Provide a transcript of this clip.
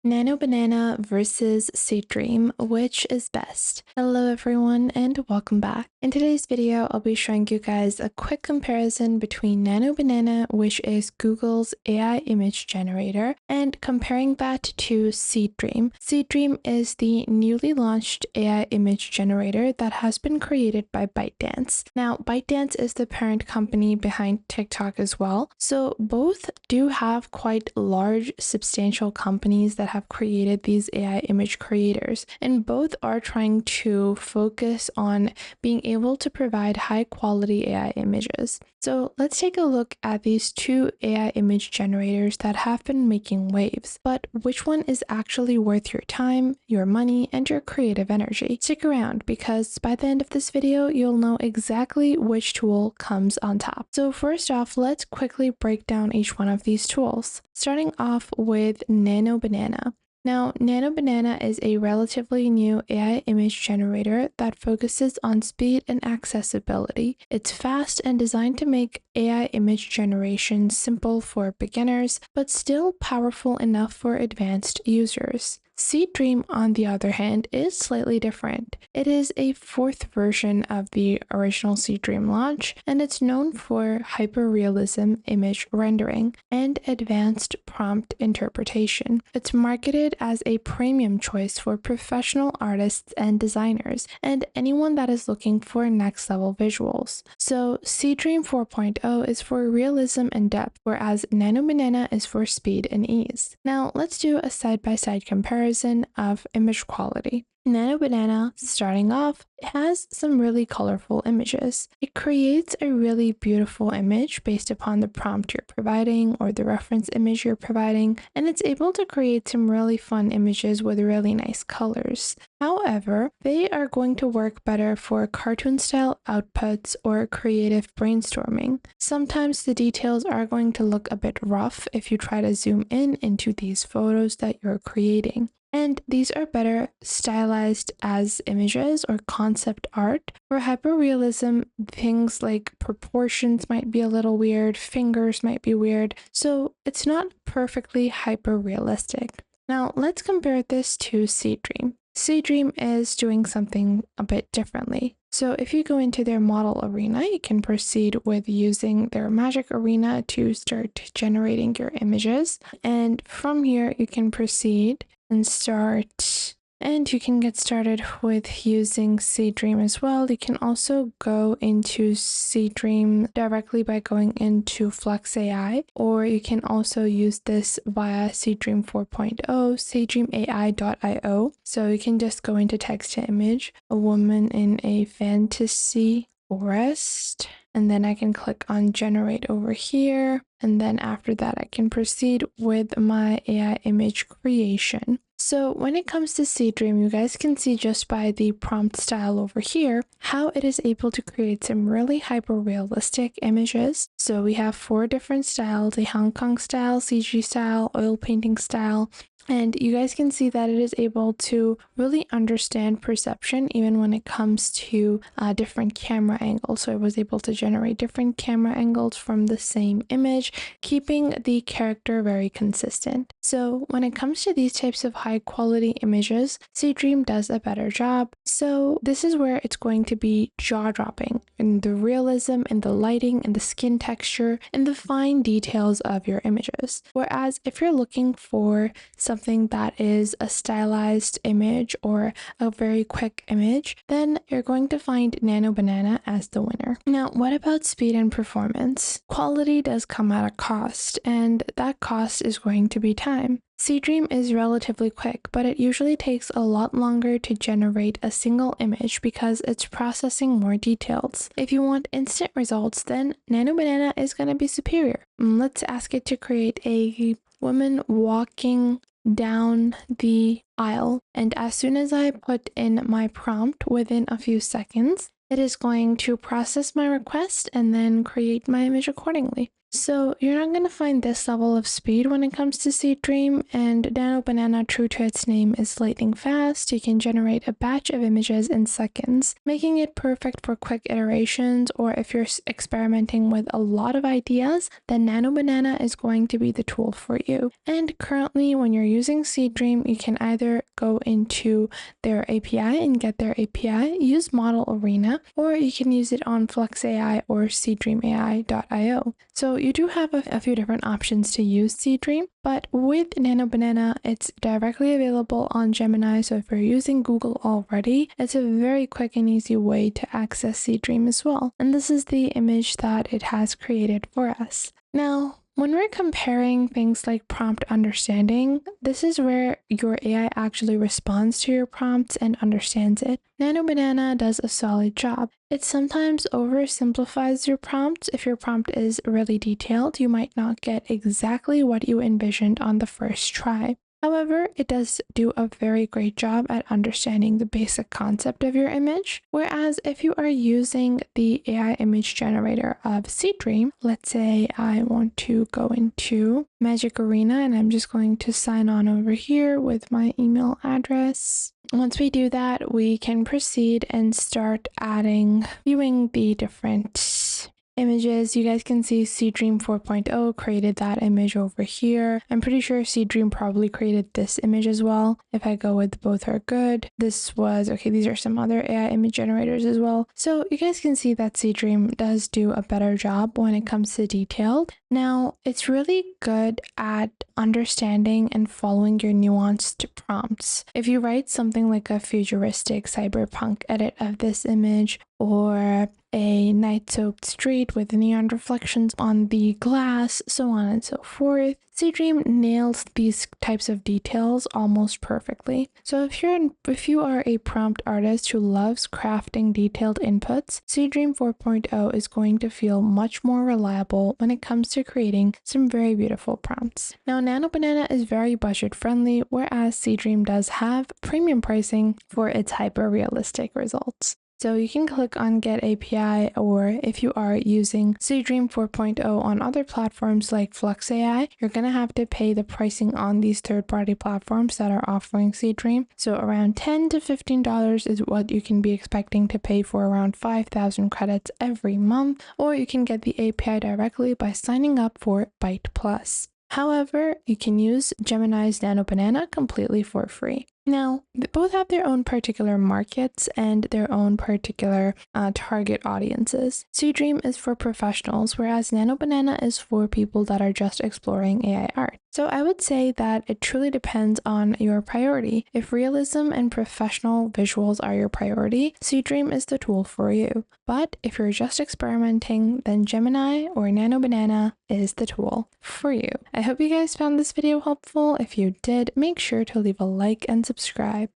Nano Banana versus Seedream, which is best? Hello everyone and welcome back. In today's video, I'll be showing you guys a quick comparison between Nano Banana, which is Google's AI image generator, and comparing that to Seedream. Seedream is the newly launched AI image generator that has been created by ByteDance. Now, ByteDance is the parent company behind TikTok as well, so both do have quite large, substantial companies that have created these AI image creators, and both are trying to focus on being able to provide high quality AI images. So let's take a look at these two AI image generators that have been making waves, but which one is actually worth your time, your money, and your creative energy? Stick around because by the end of this video, you'll know exactly which tool comes on top. So first off, let's quickly break down each one of these tools, starting off with Nano Banana. Now, Nano Banana is a relatively new AI image generator that focuses on speed and accessibility. It's fast and designed to make AI image generation simple for beginners, but still powerful enough for advanced users. Seedream, on the other hand, is slightly different. It is a fourth version of the original Seedream launch, and it's known for hyperrealism image rendering and advanced prompt interpretation. It's marketed as a premium choice for professional artists and designers, and anyone that is looking for next-level visuals. So Seedream 4.0 is for realism and depth, whereas Nano Banana is for speed and ease. Now let's do a side-by-side comparison of image quality. Nano Banana, starting off, has some really colorful images. It creates a really beautiful image based upon the prompt you're providing or the reference image you're providing, and it's able to create some really fun images with really nice colors. However, they are going to work better for cartoon-style outputs or creative brainstorming. Sometimes the details are going to look a bit rough if you try to zoom in into these photos that you're creating. And these are better stylized as images or concept art. For hyperrealism, things like proportions might be a little weird, fingers might be weird, so it's not perfectly hyperrealistic. Now let's compare this to Seedream. Seedream is doing something a bit differently. So if you go into their model arena, you can proceed with using their magic arena to start generating your images. And from here, you can proceed and you can get started with using Seedream as well. You can also go into Seedream directly by going into Flex AI, or you can also use this via Seedream 4.0, seedreamai.io. So you can just go into text to image, a woman in a fantasy forest, and then I can click on generate over here, and then after that I can proceed with my AI image creation. So when it comes to Seedream, you guys can see just by the prompt style over here how it is able to create some really hyper-realistic images. So we have 4 different styles: a Hong Kong style, CG style, oil painting style, and you guys can see that it is able to really understand perception even when it comes to different camera angles. So it was able to generate different camera angles from the same image, keeping the character very consistent. So when it comes to these types of high quality images, Seedream does a better job. So this is where it's going to be jaw-dropping in the realism, in the lighting, in the skin texture, and the fine details of your images. Whereas if you're looking for something that is a stylized image or a very quick image, then you're going to find Nano Banana as the winner. Now, what about speed and performance? Quality does come at a cost, and that cost is going to be time. Seedream is relatively quick, but it usually takes a lot longer to generate a single image because it's processing more details. If you want instant results, then Nano Banana is going to be superior. Let's ask it to create a woman walking down the aisle, and as soon as I put in my prompt within a few seconds, it is going to process my request and then create my image accordingly. So you're not going to find this level of speed when it comes to Seedream, and Nano Banana, true to its name, is lightning fast. You can generate a batch of images in seconds, making it perfect for quick iterations, or if you're experimenting with a lot of ideas, then Nano Banana is going to be the tool for you. And currently, when you're using Seedream, you can either go into their API and get their API, use Model Arena, or you can use it on Flux AI or SeedreamAI.io. So you do have a few different options to use Seedream, but with Nano Banana, it's directly available on Gemini. So if you're using Google already, it's a very quick and easy way to access Seedream as well. And this is the image that it has created for us. Now, when we're comparing things like prompt understanding, this is where your AI actually responds to your prompts and understands it. Nano Banana does a solid job. It sometimes oversimplifies your prompts. If your prompt is really detailed, you might not get exactly what you envisioned on the first try. However, it does do a very great job at understanding the basic concept of your image. Whereas if you are using the AI image generator of Seedream, let's say I want to go into Magic Arena and I'm just going to sign on over here with my email address. Once we do that, we can proceed and start viewing the different images. You guys can see Seedream 4.0 created that image over here. I'm pretty sure Seedream probably created this image as well. If I go with both are good, this was okay. These are some other AI image generators as well. So you guys can see that Seedream does do a better job when it comes to detailed. Now, it's really good at understanding and following your nuanced prompts. If you write something like a futuristic cyberpunk edit of this image, or a night-soaked street with neon reflections on the glass, so on and so forth, Seedream nails these types of details almost perfectly. So if you are a prompt artist who loves crafting detailed inputs, Seedream 4.0 is going to feel much more reliable when it comes to creating some very beautiful prompts. Now, Nano Banana is very budget friendly, whereas Seedream does have premium pricing for its hyper-realistic results. So you can click on Get API, or if you are using Seedream 4.0 on other platforms like Flux AI, you're going to have to pay the pricing on these third-party platforms that are offering Seedream. So around $10 to $15 is what you can be expecting to pay for around 5,000 credits every month, or you can get the API directly by signing up for Byte Plus. However, you can use Gemini's Nano Banana completely for free. Now, both have their own particular markets and their own particular target audiences. Seedream is for professionals, whereas Nano Banana is for people that are just exploring AI art. So I would say that it truly depends on your priority. If realism and professional visuals are your priority, Seedream is the tool for you. But if you're just experimenting, then Gemini or Nano Banana is the tool for you. I hope you guys found this video helpful. If you did, make sure to leave a like and subscribe.